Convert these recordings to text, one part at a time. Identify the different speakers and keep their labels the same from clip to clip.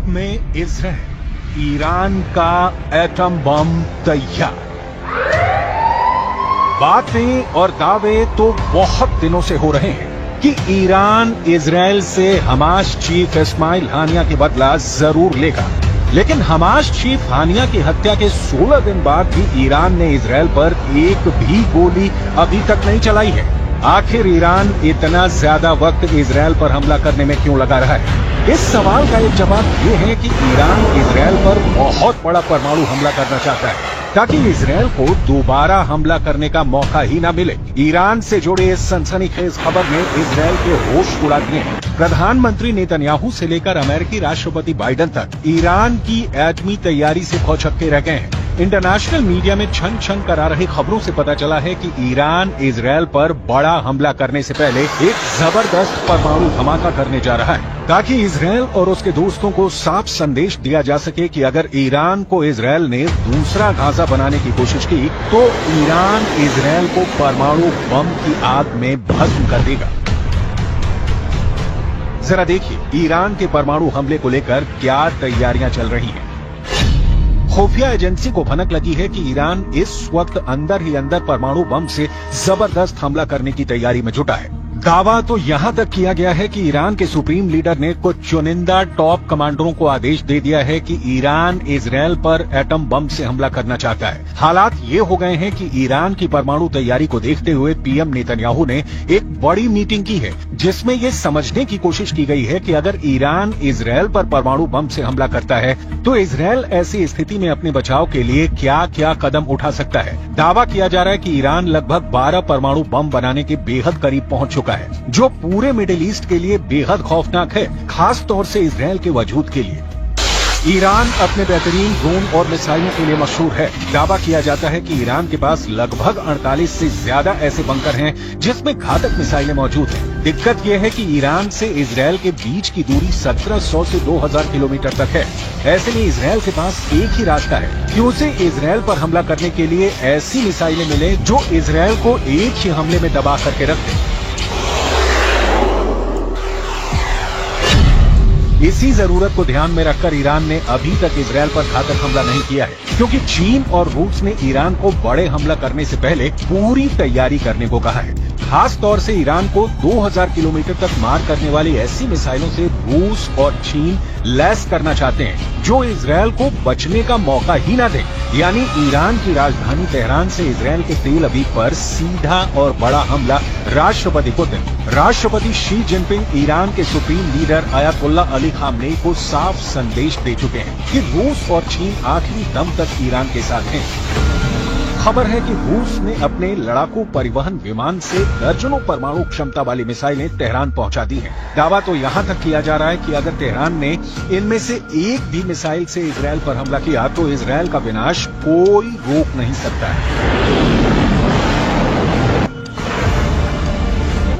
Speaker 1: में Israel, Iran का atom bomb तैयार। बातें और दावे तो बहुत दिनों से हो रहे हैं कि ईरान इजराइल से हमास चीफ इस्माइल हानिया के बदला जरूर लेगा, लेकिन हमास चीफ हानिया की हत्या के 16 दिन बाद भी ईरान ने इजराइल पर एक भी गोली अभी तक नहीं चलाई है। आखिर ईरान इतना ज्यादा वक्त इजराइल पर हमला करने में क्यों लगा रहा है? इस सवाल का एक जवाब ये है कि ईरान इजराइल पर बहुत बड़ा परमाणु हमला करना चाहता है ताकि इजराइल को दोबारा हमला करने का मौका ही न मिले। ईरान से जुड़े इस सनसनीखेज खबर ने इजराइल के होश उड़ा दिए हैं। प्रधानमंत्री नेतन्याहू से लेकर अमेरिकी राष्ट्रपति बाइडेन तक ईरान की एटमी तैयारी से भौचक्के रह गए हैं। इंटरनेशनल मीडिया में छन छन करा रही खबरों से पता चला है कि ईरान इजराइल पर बड़ा हमला करने से पहले एक जबरदस्त परमाणु धमाका करने जा रहा है ताकि इजराइल और उसके दोस्तों को साफ संदेश दिया जा सके कि अगर ईरान को इजराइल ने दूसरा गाजा बनाने की कोशिश की तो ईरान इजराइल को परमाणु बम की आग में भस्म कर देगा। जरा देखिए ईरान के परमाणु हमले को लेकर क्या तैयारियां चल रही हैं। खुफिया एजेंसी को भनक लगी है कि ईरान इस वक्त अंदर ही अंदर परमाणु बम से जबरदस्त हमला करने की तैयारी में जुटा है। दावा तो यहां तक किया गया है कि ईरान के सुप्रीम लीडर ने कुछ चुनिंदा टॉप कमांडरों को आदेश दे दिया है कि ईरान इजराइल पर एटम बम से हमला करना चाहता है। हालात ये हो गए हैं कि ईरान की परमाणु तैयारी को देखते हुए पीएम नेतन्याहू ने एक बड़ी मीटिंग की है जिसमें ये समझने की कोशिश की गई है कि अगर ईरान इजराइल पर परमाणु बम से हमला करता है तो इजराइल ऐसी स्थिति में अपने बचाव के लिए क्या क्या कदम उठा सकता है। दावा किया जा रहा है कि ईरान लगभग 12 परमाणु बम बनाने के बेहद करीब पहुंच चुका है, जो पूरे मिडिल ईस्ट के लिए बेहद खौफनाक है, खास तौर से इजराइल के वजूद के लिए। ईरान अपने बेहतरीन ड्रोन और मिसाइलों के लिए मशहूर है। दावा किया जाता है कि ईरान के पास लगभग 48 से ज्यादा ऐसे बंकर हैं जिसमें घातक मिसाइलें मौजूद हैं। दिक्कत यह है कि ईरान से इजराइल के बीच की दूरी 1700 से 2000 किलोमीटर तक है। ऐसे में इजराइल के पास एक ही रास्ता है कि उसे इजराइल पर हमला करने के लिए ऐसी मिसाइलें मिले जो इजराइल को एक ही हमले में दबा करके रख दे। इसी जरूरत को ध्यान में रखकर ईरान ने अभी तक इजराइल पर घातक हमला नहीं किया है, क्योंकि चीन और रूस ने ईरान को बड़े हमला करने से पहले पूरी तैयारी करने को कहा है। खास तौर से ईरान को 2000 किलोमीटर तक मार करने वाली ऐसी मिसाइलों से रूस और चीन लैस करना चाहते हैं जो इजराइल को बचने का मौका ही न दे। यानी ईरान की राजधानी तेहरान से इजराइल के तेल अवीव पर सीधा और बड़ा हमला राष्ट्रपति को दे। राष्ट्रपति शी जिनपिंग ईरान के supreme leader Ayatollah Ali Khamenei को साफ संदेश दे चुके हैं कि रूस और चीन आखिरी दम तक ईरान के साथ हैं। खबर है कि रूस ने अपने लड़ाकू परिवहन विमान से दर्जनों परमाणु क्षमता वाली मिसाइलें तेहरान पहुंचा दी हैं। दावा तो यहां तक किया जा रहा है कि अगर तेहरान ने इनमें से एक भी मिसाइल से इजराइल पर हमला किया तो इजराइल का विनाश कोई रोक नहीं सकता है।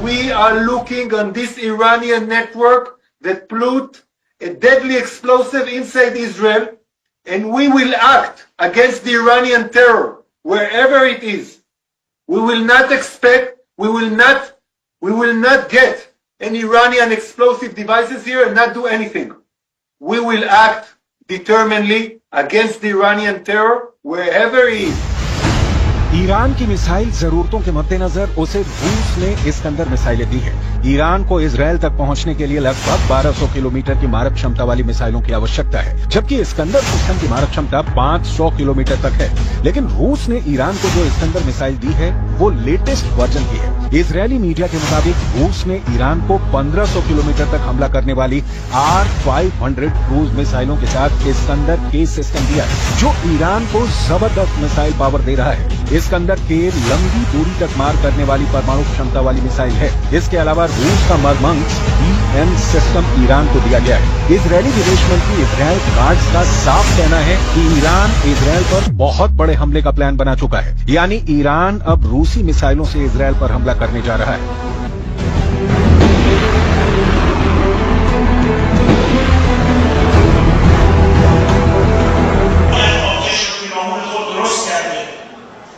Speaker 2: We are looking on this Iranian network that put a deadly explosive inside Israel, and we will act against the Iranian terror wherever it is. We will not expect, we will not get any Iranian explosive devices here and not do anything. We will act determinedly against the Iranian terror wherever it is.
Speaker 1: Iran की missile जरूरतों के मद्देनजर उसे रूस ने Iskander मिसाइलें दी है। Iran को इजराइल तक पहुंचने के लिए लगभग 1200 किलोमीटर की मारक क्षमता वाली मिसाइलों की आवश्यकता है, जबकि इस्कंदर सिस्टम की मारक क्षमता 500 किलोमीटर तक है। लेकिन रूस ने ईरान को जो इस्कंदर मिसाइल दी है वो लेटेस्ट वर्जन की है। इजरायली मीडिया के मुताबिक रूस ने ईरान को 1500 किलोमीटर तक हमला करने वाली R-500 क्रूज मिसाइलों के साथ इस्कंदर के सिस्टम दिया है, जो ईरान को जबरदस्त मिसाइल पावर दे रहा है। इस्कंदर के लंबी दूरी तक मार करने वाली परमाणु क्षमता वाली मिसाइल है। इसके अलावा रूस का मरमंग्स BM सिस्टम ईरान को दिया गया है। इजरायली विदेश मंत्री इजराइल काट्ज का साफ कहना है कि ईरान इजराइल पर बहुत बड़े हमले का प्लान बना चुका है, यानी ईरान अब रूसी मिसाइलों से इजराइल पर हमला करने जा रहा है।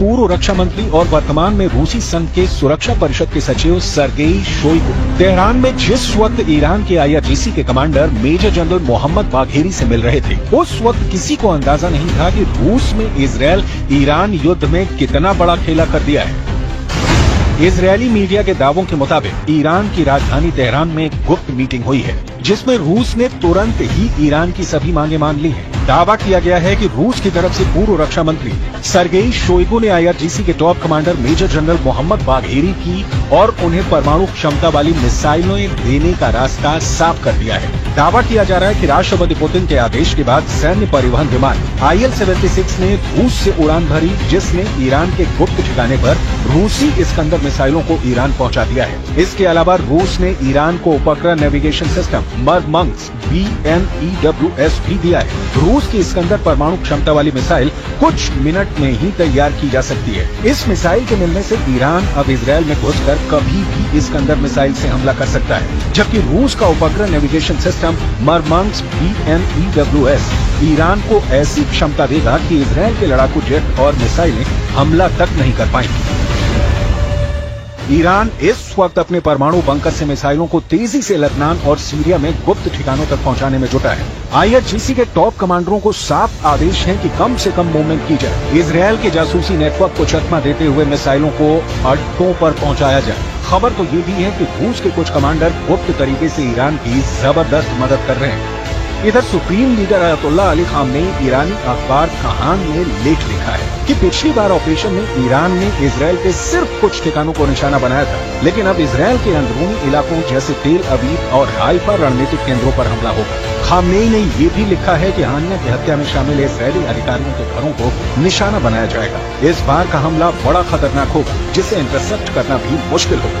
Speaker 1: पूर्व रक्षा मंत्री और वर्तमान में रूसी संघ के सुरक्षा परिषद के सचिव सर्गेई शोइगु तेहरान में जिस वक्त ईरान के IRGC के commander major general Mohammad Bagheri से मिल रहे थे, उस वक्त किसी को अंदाजा नहीं था कि रूस में इजरायल ईरान युद्ध में कितना बड़ा खेला कर दिया है। इजरायली मीडिया के दावों के मुताबिक ईरान की राजधानी तेहरान में एक गुप्त मीटिंग हुई है, जिसमें रूस ने तुरंत ही ईरान की सभी मांगे मान ली हैं। दावा किया गया है कि रूस की तरफ से पूर्व रक्षा मंत्री सर्गेई शोइगु ने IRGC के top commander major general Mohammad Bagheri की और उन्हें परमाणु क्षमता वाली मिसाइलें देने का रास्ता साफ कर दिया है। दावा किया जा रहा है कि राष्ट्रपति पुतिन के आदेश के बाद सैन्य परिवहन विमान IL-76 ने रूस से उड़ान भरी, जिसने ईरान के गुप्त ठिकाने पर रूसी इस्कंदर मिसाइलों को ईरान पहुंचा दिया है। इसके अलावा रूस ने ईरान को उपग्रह नेविगेशन सिस्टम मरमंग्स BNEWS भी दिया है। रूस की इस्कंदर परमाणु क्षमता वाली मिसाइल कुछ मिनट में ही तैयार की जा सकती है। इस मिसाइल के मिलने से ईरान अब इजरायल में घुसकर कभी भी इस्कंदर मिसाइल से हमला कर सकता है, जबकि रूस का उपग्रह नेविगेशन सिस्टम मरमंग्स BNEWS ईरान को ऐसी क्षमता देगा कि इजरायल के लड़ाकू जेट और मिसाइलें हमला तक नहीं कर पाएंगी। ईरान इस वक्त अपने परमाणु बंकर से मिसाइलों को तेजी से लेबनान और सीरिया में गुप्त ठिकानों तक पहुंचाने में जुटा है। IRGC के टॉप कमांडरों को साफ आदेश है कि कम से कम मूवमेंट की जाए, इजरायल के जासूसी नेटवर्क को चकमा देते हुए मिसाइलों को अड्डों पर पहुंचाया जाए। खबर तो ये भी है कि रूस के कुछ कमांडर गुप्त तरीके से ईरान की जबरदस्त मदद कर रहे हैं। इधर supreme leader Ayatollah Ali Khamenei ईरानी अखबार कहान में लेख लिखा है कि पिछली बार ऑपरेशन में ईरान ने इजरायल के सिर्फ कुछ ठिकानों को निशाना बनाया था, लेकिन अब इजरायल के अंदरूनी इलाकों जैसे तेल अवीव और हाइफा रणनीतिक केंद्रों पर हमला होगा। खामनेई ने ये भी लिखा है कि हानिया की हत्या में शामिल इजरायली अधिकारियों के घरों को निशाना बनाया जाएगा। इस बार का हमला बड़ा खतरनाक होगा, जिसे इंटरसेप्ट करना भी मुश्किल होगा।